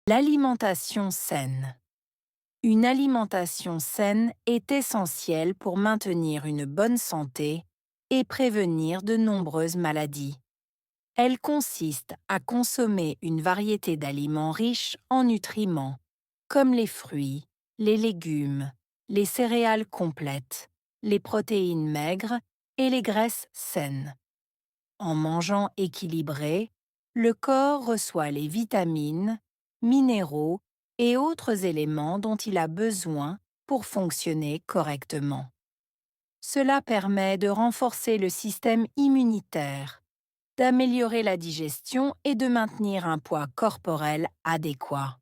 L'alimentation saine. Une alimentation saine est essentielle pour maintenir une bonne santé et prévenir de nombreuses maladies. Elle consiste à consommer une variété d'aliments riches en nutriments, comme les fruits, les légumes, les céréales complètes, les protéines maigres et les graisses saines. En mangeant équilibré, le corps reçoit les vitamines, minéraux et autres éléments dont il a besoin pour fonctionner correctement. Cela permet de renforcer le système immunitaire, d'améliorer la digestion et de maintenir un poids corporel adéquat.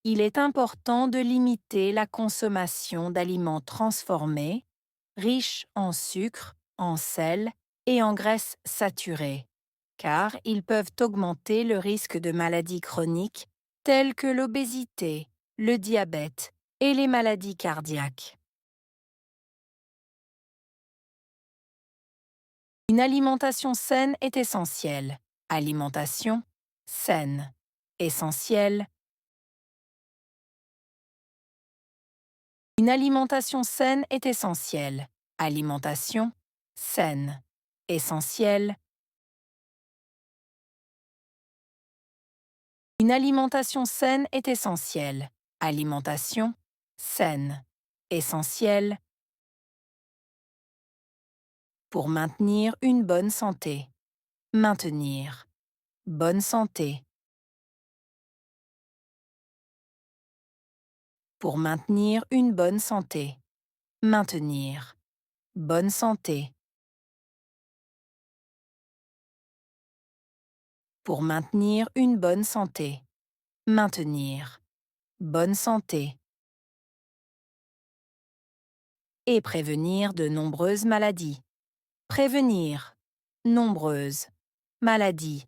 Il est important de limiter la consommation d'aliments transformés, riches en sucre, en sel et en graisses saturées, car ils peuvent augmenter le risque de maladies chroniques telles que l'obésité, le diabète et les maladies cardiaques. Une alimentation saine est essentielle. Alimentation saine. Essentielle. Une alimentation saine est essentielle. Alimentation saine. Essentielle. Une alimentation saine est essentielle. Alimentation saine. Essentielle. Pour maintenir une bonne santé. Maintenir. Bonne santé. Pour maintenir une bonne santé. Maintenir. Bonne santé. Pour maintenir une bonne santé. Maintenir. Bonne santé. Et prévenir de nombreuses maladies. Prévenir. Nombreuses. Maladies.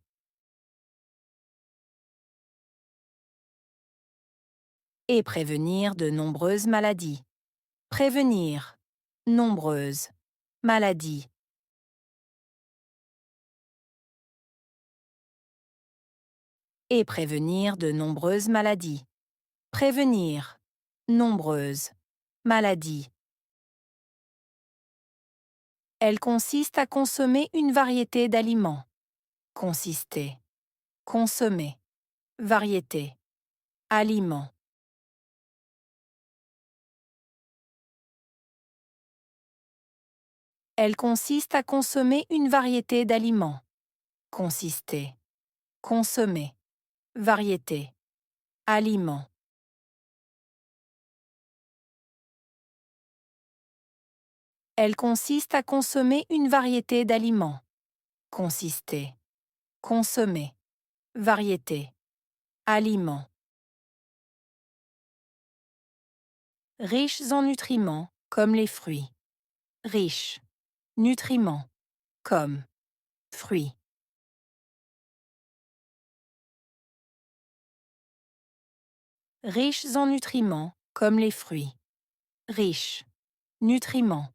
Et prévenir de nombreuses maladies. Prévenir. Nombreuses. Maladies. Et prévenir de nombreuses maladies. Prévenir. Nombreuses. Maladies. Elle consiste à consommer une variété d'aliments. Consister. Consommer. Variété. Aliments. Elle consiste à consommer une variété d'aliments. Consister. Consommer. Variété. Aliments. Elle consiste à consommer une variété d'aliments. Consister. Consommer. Variété. Aliments. Riches en nutriments, comme les fruits. Riches. Nutriments, comme fruits. Riches en nutriments, comme les fruits. Riches. Nutriments,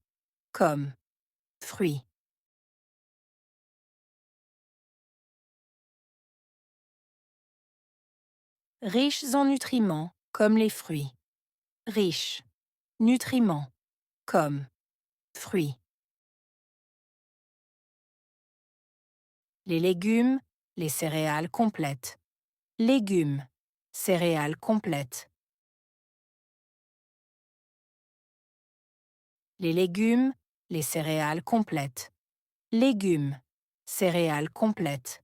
comme fruits. Riches en nutriments, comme les fruits. Riches. Nutriments, comme fruits. Les légumes, les céréales complètes. Légumes, céréales complètes. Les légumes, les céréales complètes. Légumes, céréales complètes.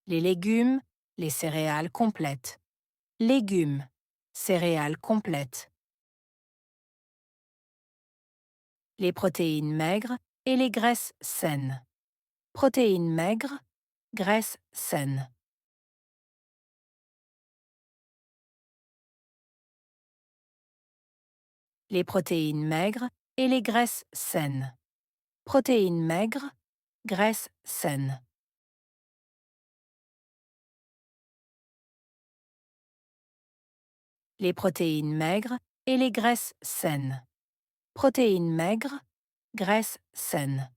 Les légumes, les céréales complètes. Légumes, céréales complètes. Les protéines maigres et les graisses saines. Protéines maigres, graisses saines. Les protéines maigres et les graisses saines. Protéines maigres, graisses saines. Les protéines maigres et les graisses saines. Protéines maigres, graisses saines.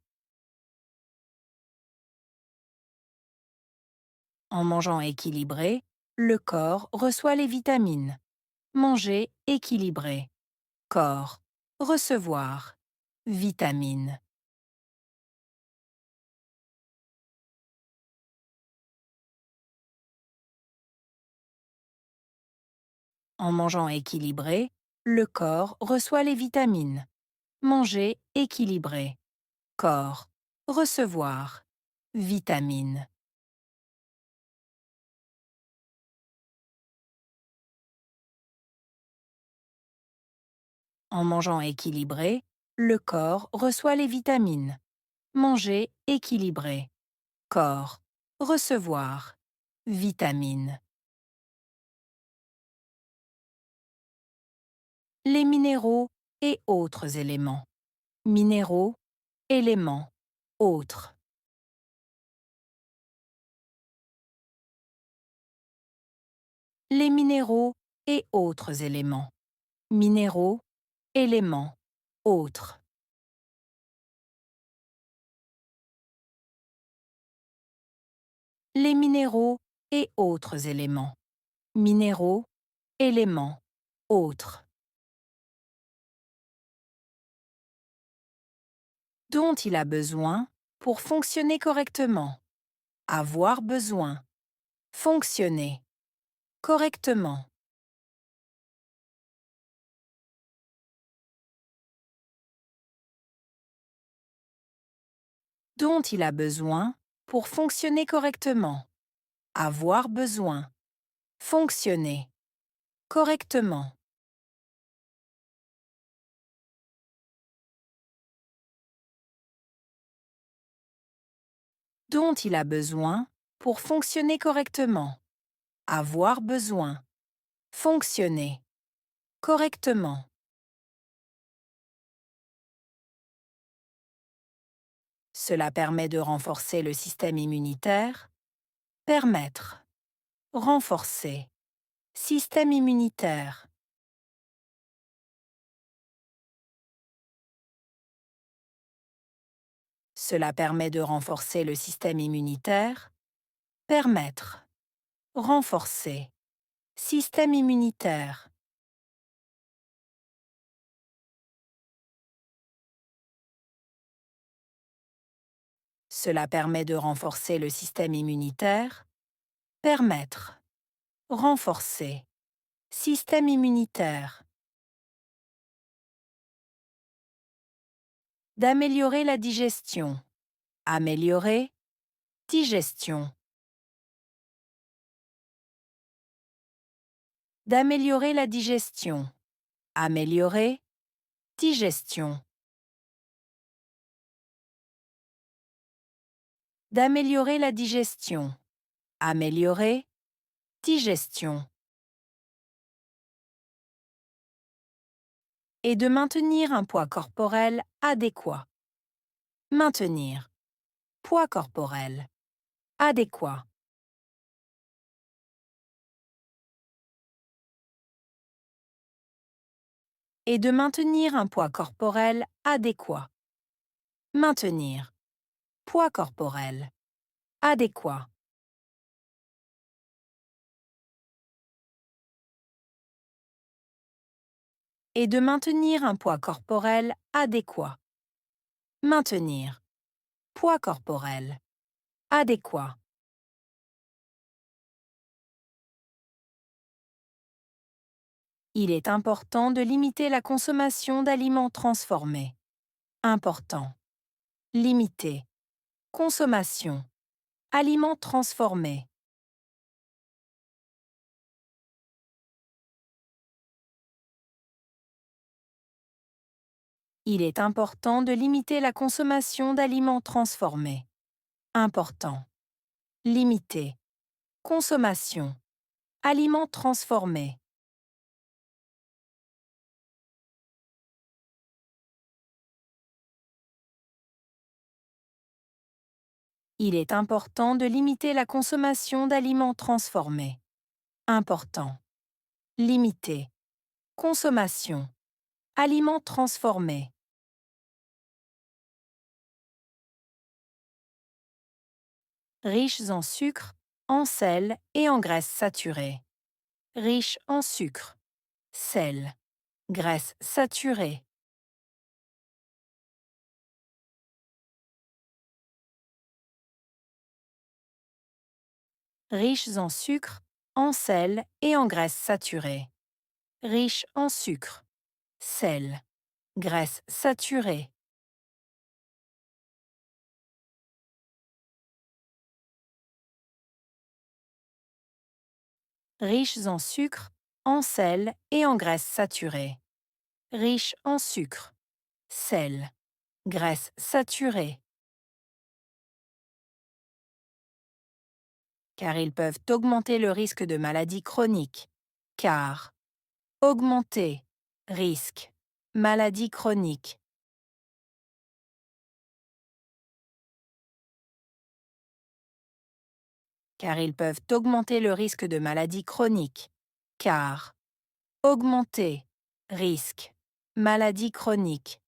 En mangeant équilibré, le corps reçoit les vitamines. Manger équilibré. Corps. Recevoir. Vitamines. En mangeant équilibré, le corps reçoit les vitamines. Manger équilibré. Corps. Recevoir. Vitamines. En mangeant équilibré, le corps reçoit les vitamines. Manger équilibré. Corps. Recevoir. Vitamines. Les minéraux et autres éléments. Minéraux, éléments, autres. Les minéraux et autres éléments. Minéraux, éléments, autres. Les minéraux et autres éléments. Minéraux, éléments, autres. Dont il a besoin pour fonctionner correctement. Avoir besoin. Fonctionner. Correctement. Dont il a besoin pour fonctionner correctement. Avoir besoin. Fonctionner. Correctement. Dont il a besoin pour fonctionner correctement. Avoir besoin. Fonctionner. Correctement. Cela permet de renforcer le système immunitaire. Permettre. Renforcer. Système immunitaire. Cela permet de renforcer le système immunitaire. Permettre. Renforcer. Système immunitaire. Cela permet de renforcer le système immunitaire. Permettre. Renforcer. Système immunitaire. D'améliorer la digestion. Améliorer. Digestion. D'améliorer la digestion. Améliorer. Digestion. D'améliorer la digestion. Améliorer. Digestion. Et de maintenir un poids corporel adéquat. Maintenir. Poids corporel. Adéquat. Et de maintenir un poids corporel adéquat. Maintenir. Poids corporel. Adéquat. Et de maintenir un poids corporel adéquat. Maintenir. Poids corporel. Adéquat. Il est important de limiter la consommation d'aliments transformés. Important. Limiter. Consommation. Aliments transformés. Il est important de limiter la consommation d'aliments transformés. Important. Limiter. Consommation. Aliments transformés. Il est important de limiter la consommation d'aliments transformés. Important. Limiter. Consommation. Aliments transformés. Riches en sucre, en sel et en graisses saturées. Riche en sucre, sel, graisses saturées. Riches en sucre, en sel et en graisses saturées. Riche en sucre, sel, graisses saturées. Riches en sucre, en sel et en graisses saturées. Riches en sucre, sel, graisses saturées. Car ils peuvent augmenter le risque de maladies chroniques. Car augmenter, risque, maladie chronique. Car ils peuvent augmenter le risque de maladies chroniques. Car augmenter, risque, maladie chronique.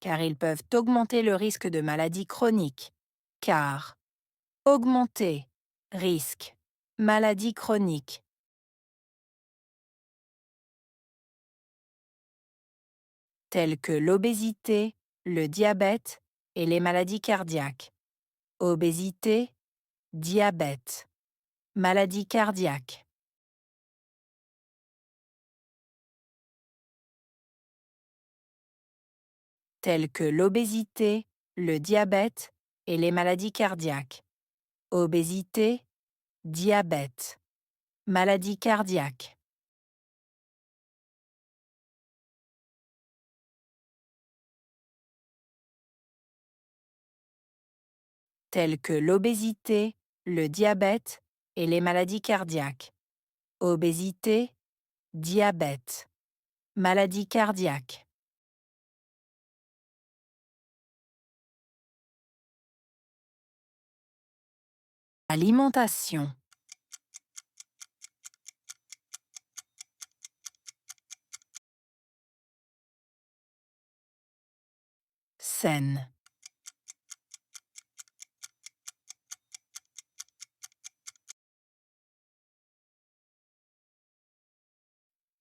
Car ils peuvent augmenter le risque de maladies chroniques. Car augmenter, risque, maladie chronique. Telles que l'obésité, le diabète et les maladies cardiaques. Obésité, diabète, maladie cardiaque. Telles que l'obésité, le diabète et les maladies cardiaques. Obésité, diabète, maladie cardiaque. Telles que l'obésité, le diabète et les maladies cardiaques. Obésité, diabète, maladie cardiaque. Alimentation. Saine.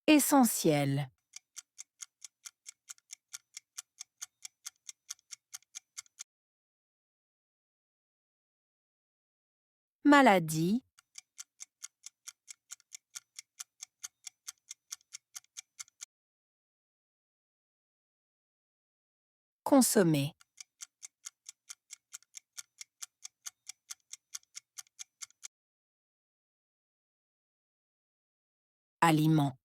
Essentiel. Maladie. Consommer. Aliment.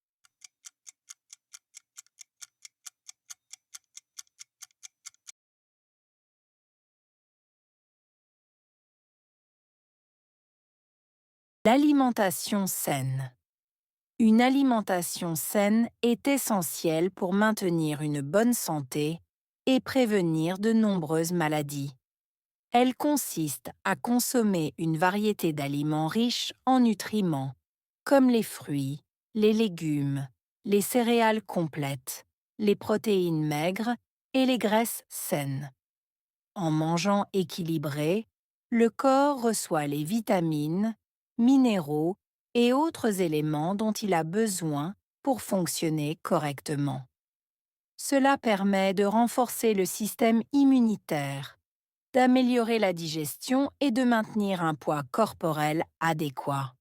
L'alimentation saine. Une alimentation saine est essentielle pour maintenir une bonne santé et prévenir de nombreuses maladies. Elle consiste à consommer une variété d'aliments riches en nutriments, comme les fruits, les légumes, les céréales complètes, les protéines maigres et les graisses saines. En mangeant équilibré, le corps reçoit les vitamines, minéraux et autres éléments dont il a besoin pour fonctionner correctement. Cela permet de renforcer le système immunitaire, d'améliorer la digestion et de maintenir un poids corporel adéquat.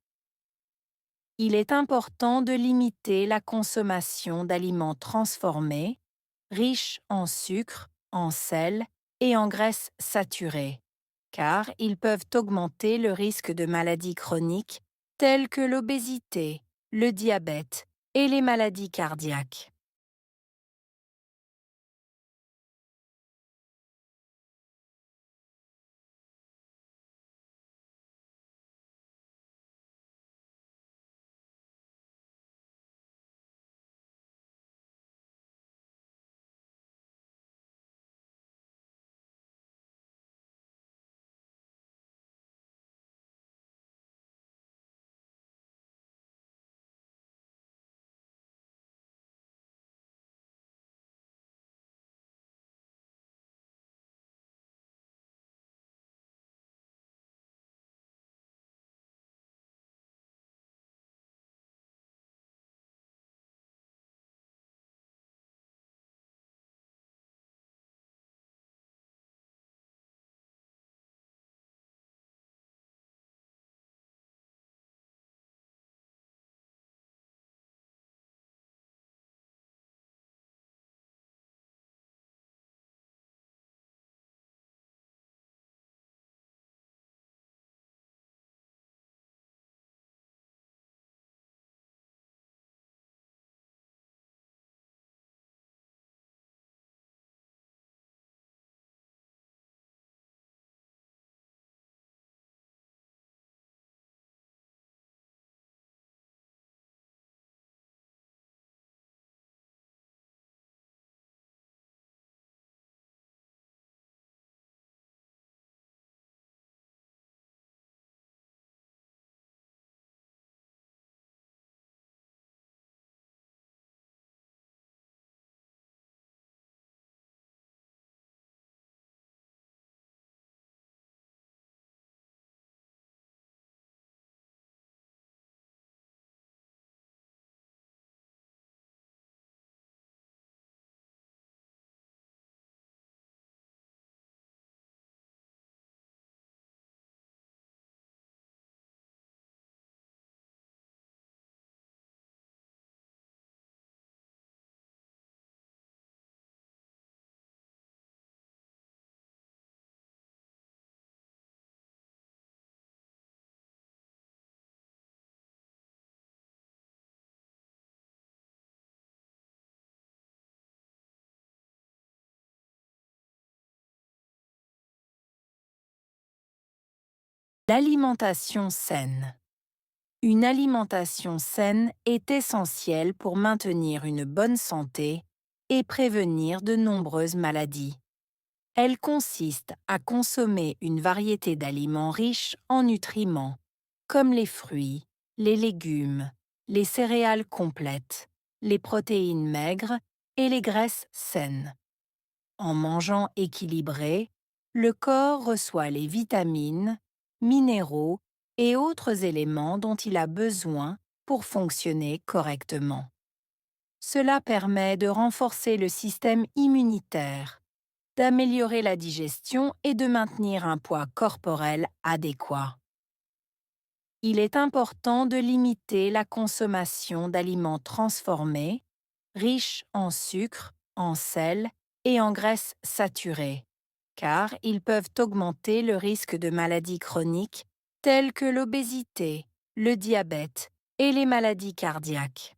Il est important de limiter la consommation d'aliments transformés, riches en sucre, en sel et en graisses saturées, car ils peuvent augmenter le risque de maladies chroniques telles que l'obésité, le diabète et les maladies cardiaques. L'alimentation saine. Une alimentation saine est essentielle pour maintenir une bonne santé et prévenir de nombreuses maladies. Elle consiste à consommer une variété d'aliments riches en nutriments, comme les fruits, les légumes, les céréales complètes, les protéines maigres et les graisses saines. En mangeant équilibré, le corps reçoit les vitamines, minéraux et autres éléments dont il a besoin pour fonctionner correctement. Cela permet de renforcer le système immunitaire, d'améliorer la digestion et de maintenir un poids corporel adéquat. Il est important de limiter la consommation d'aliments transformés, riches en sucre, en sel et en graisses saturées, car ils peuvent augmenter le risque de maladies chroniques telles que l'obésité, le diabète et les maladies cardiaques.